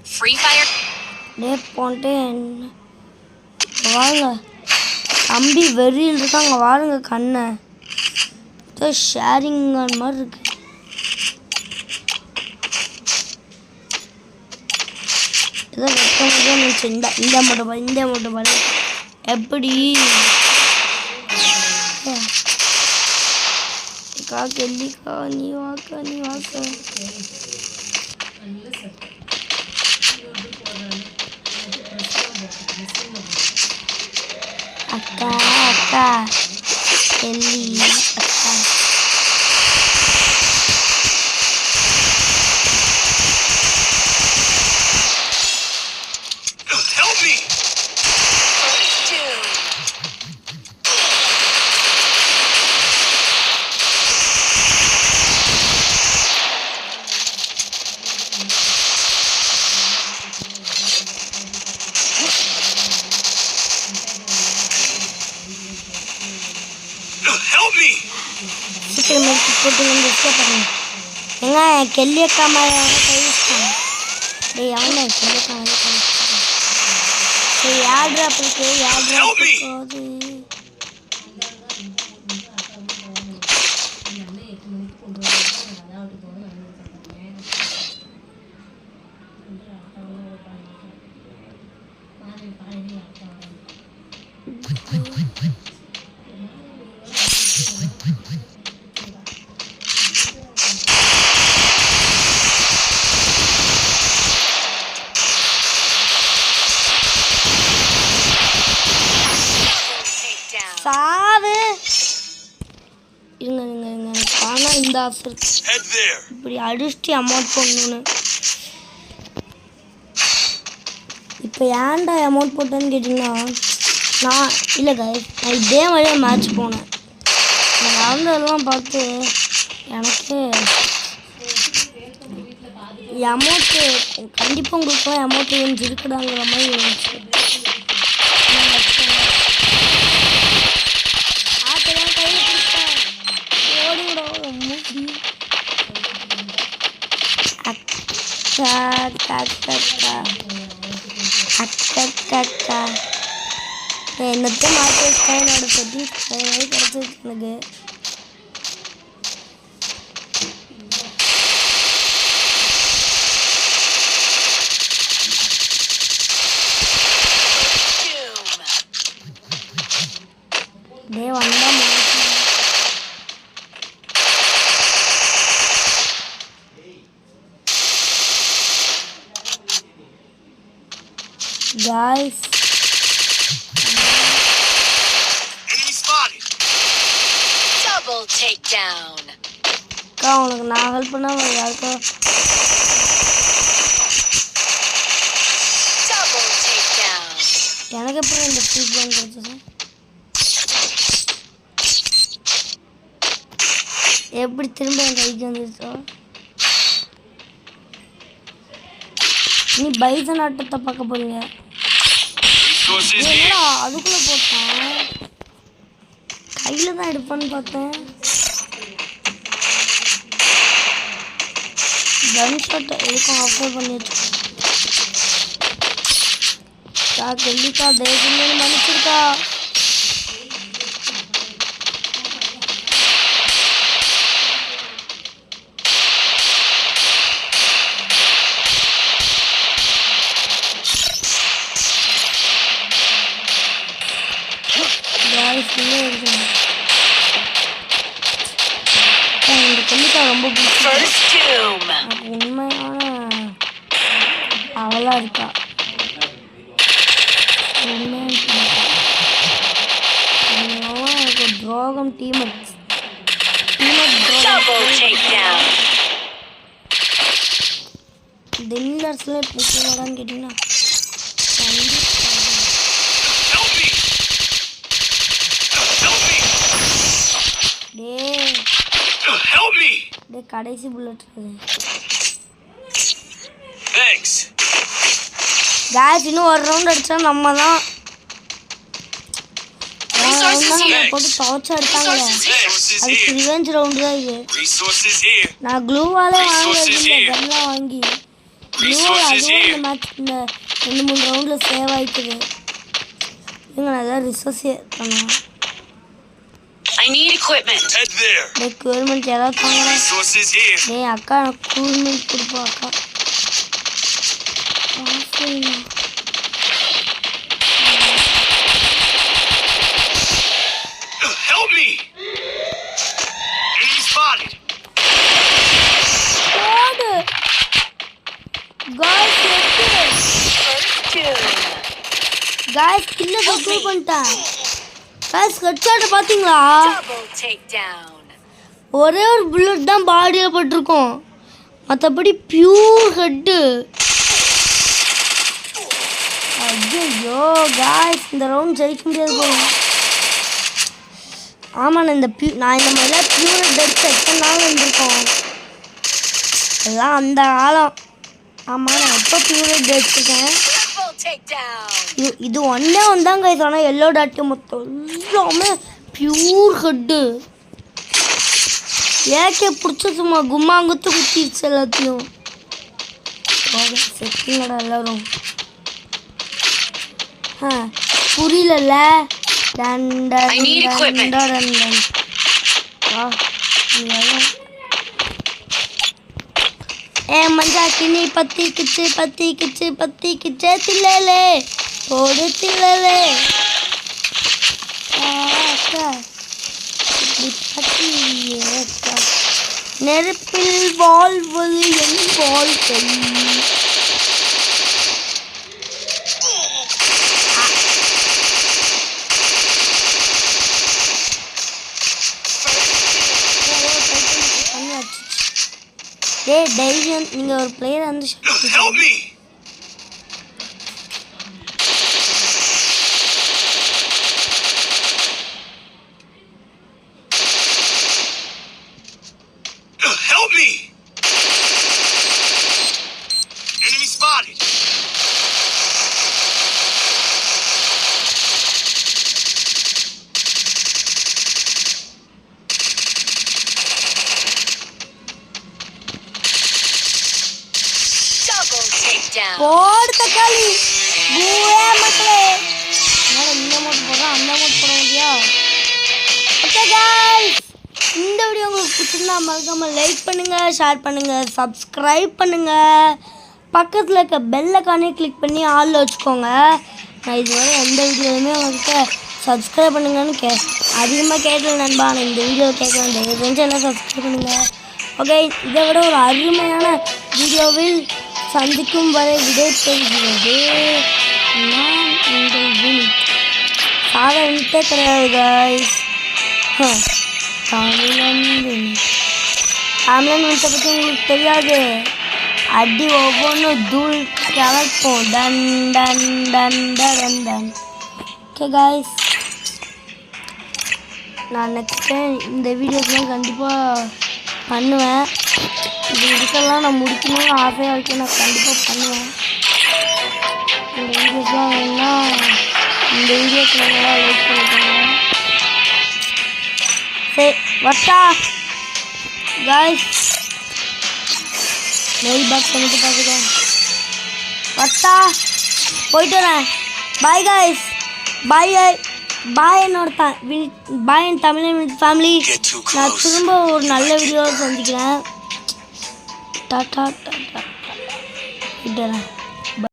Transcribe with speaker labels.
Speaker 1: Free Fire.
Speaker 2: டே போன்ட்டேன் வாங்க தம்பி வெறியில் இருக்காங்க வாருங்க கண்ணை ஏதோ ஷேரிங் மாதிரி இருக்கு ஏதோ வைக்க முடியும் இந்த மட்டும் பாரு எப்படி கெல்லிக்கா நீ வாக்க அக்கா கெல்லி அக்கா ஏங்க கெல்லி அக்கா மாதிரி கை வச்சுட்டாங்க டேய் அவனே கெல்லி அக்கா மாதிரி கை வச்சுட்டாங்க சரி யார் போகுது சாவு இருங்க ஆனா இந்த ஆஃபர் இப்படி அடிச்சுட்டு அமௌண்ட் போடணும்னு இப்போ ஏன்டா அமௌண்ட் போட்டேன்னு கேட்டிங்கன்னா நான் இல்லை கைஸ் நான் இதே மாதிரியே மேட்ச் போனேன் நான் நடந்ததெல்லாம் பார்த்து எனக்கு அமௌண்ட்டு கண்டிப்பாக உங்களுக்குலாம் அமௌண்ட்டு கொஞ்சம் இருக்குதாங்கிற மாதிரி இருந்துச்சு அக்கா என்னத்தை மாற்றி வச்சுட்டேன் என்னோட பற்றி கிடச்சிருக்கு எனக்கு டே வந்தா guys
Speaker 1: enemy spotted double takedown
Speaker 2: கா உனக்கு நான் ஹெல்ப் பண்ணா யாருக்கு
Speaker 1: double takedown
Speaker 2: எனக்கு எப்படி இந்த ஃப்ரீ பாயிண்ட் கிடைச்சது எப்படி திரும்ப என் கைக்கு வந்துருச்சோ நீ பைசன் ஆட்டத்தை பார்க்க போறீங்க என்னடா அதுக்குள்ள போட்டேன் கையில தான் எடுப்பான்னு பார்த்தேன் கன் ஷாட் எதுக்கும் ஆஃபர் பண்ணி வச்சுக்கா கெல்லிக்கா தேசமே மன்னிச்சிருக்கா இந்த கெல்லிக்கா ரொம்ப பிடிக்கும் உண்மையான அவளா இருக்கா எனக்கு துரோகம் டீமட் டின்னர்ஸ்ல பிடிக்கலான்னு கேட்டீங்கன்னா கடைசி புல்லட் கேஸ் இன்னும் ஒரு ரவுண்ட் அடிச்சா நம்ம தான் போட்டு துவச்சு எடுத்தாங்களே அதுக்கு ரிவெஞ்ச் ரவுண்டு தான் இது நான் க்ளூவாலே வாங்கலாம் வாங்கி க்ளூ அதுவும் இந்த மேட்ச் இந்த 2-3 ரவுண்டில் சேவ் ஆகிக்குது. இவங்க நல்லா ரிசர்ச் பண்ணுவோம்.
Speaker 1: I need equipment.
Speaker 3: Head there.
Speaker 2: Government யாராவது தாங்க.
Speaker 3: Resources here.
Speaker 2: டேய் அக்கா கவர்மெண்ட் கொடுப்போம் அக்கா.
Speaker 3: Help me. Enemy spotted.
Speaker 2: Guys किल्ले कंट्रोल பண்ணிட்டேன். गाइस ஹெட்ஷாட் பாத்தீங்களா?
Speaker 1: Double takedown.
Speaker 2: ஒரே ஒரு புல்லட் தான் பாடியில பட்டிருக்கும். மத்தபடி பியூர் ஹெட். ஐயோ गाइस இந்த ரவுண்ட் ஜெயிக்க முடியாது போல. ஆமா நான் இந்த மாதிரில பியூர் ஹெட் செட் நாள் வந்திருக்கோம். எல்லாம் அந்த காலம். ஆமா நான் எப்போ பியூர் ஹெட் எடுத்துட்டேன். இது ஒன்றே வந்தாங்க. இது ஆனால் எல்லோ டாட்டு மொத்தம் எல்லாமே பியூர் ஹெட்டு. ஏக்கே பிடிச்ச சும்மா கும்மாங்குத்து குத்திடுச்சு எல்லாத்தையும். செட்டிங்கடா எல்லாரும். புரியல. மஞ்சாக்கினி பத்திக்கிச்சு தில்லலே போடு தில்லலே நெருப்பில் வாழ்வது என் வாழ்க்கை. டெய்லி நீங்க ஒரு பிளேயர் வந்து
Speaker 3: help me. Enemy spotted.
Speaker 2: போடு தக்காளி மக்களே. இந்த மோட் போடுறோம் அந்த மோட் போட முடியா? ஓகே गाइस இந்த வீடியோ உங்களுக்கு பிடிச்சிருந்தா மறக்காம லைக் பண்ணுங்க, ஷேர் பண்ணுங்க, சப்ஸ்கிரைப் பண்ணுங்க. பக்கத்தில் இருக்க பெல் ஐகானை கிளிக் பண்ணி ஆல்ல வச்சுக்கோங்க. நான் இதுவரை எந்த வீடியோவுமே உங்கள்கிட்ட சப்ஸ்கிரைப் பண்ணுங்கன்னு அதிகமாக கேட்கல நண்பா. நான் இந்த வீடியோ கேட்க தயவு எல்லாம் சப்ஸ்கிரைப் பண்ணுங்க. ஓகே இதை விட ஒரு அருமையான வீடியோவில் சந்திக்கும் வரை விடை பெறுகிறது. நான் உங்கள் வினித். சாதனைத்தே கிடையாது गाइस. தமிழன் வினித் பற்றி உங்களுக்கு தெரியாது. அடி ஒவ்வொன்றும் தூள் கலப்போம். டன் டன் டன் டன் டன். ஓகே गाइस நான் நெக்ஸ்ட் டைம் இந்த வீடியோஸ்லாம் கண்டிப்பாக பண்ணுவேன். இதுக்கெல்லாம் நான் முடிக்கணும்னு ஆசையாக இருக்கேன். நான் கண்டிப்பாக பண்ணுவேன். இந்த வீடியோஸ்லாம் வேணுன்னா இந்த வீடியோக்கு நல்லா லைக் பண்ணிக்கோங்க. சரி வட்டா गाइस மெயில் பாக்ஸ் பண்ணிட்டு பார்த்துக்கோ. வட்டா போயிட்டு வரேன். பாய் गाइस. பாய் என்னோட பாய் என் தமிழ் ஃபேமிலி. நான் திரும்ப ஒரு நல்ல வீடியோவில் சந்திக்கிறேன். Tata tata.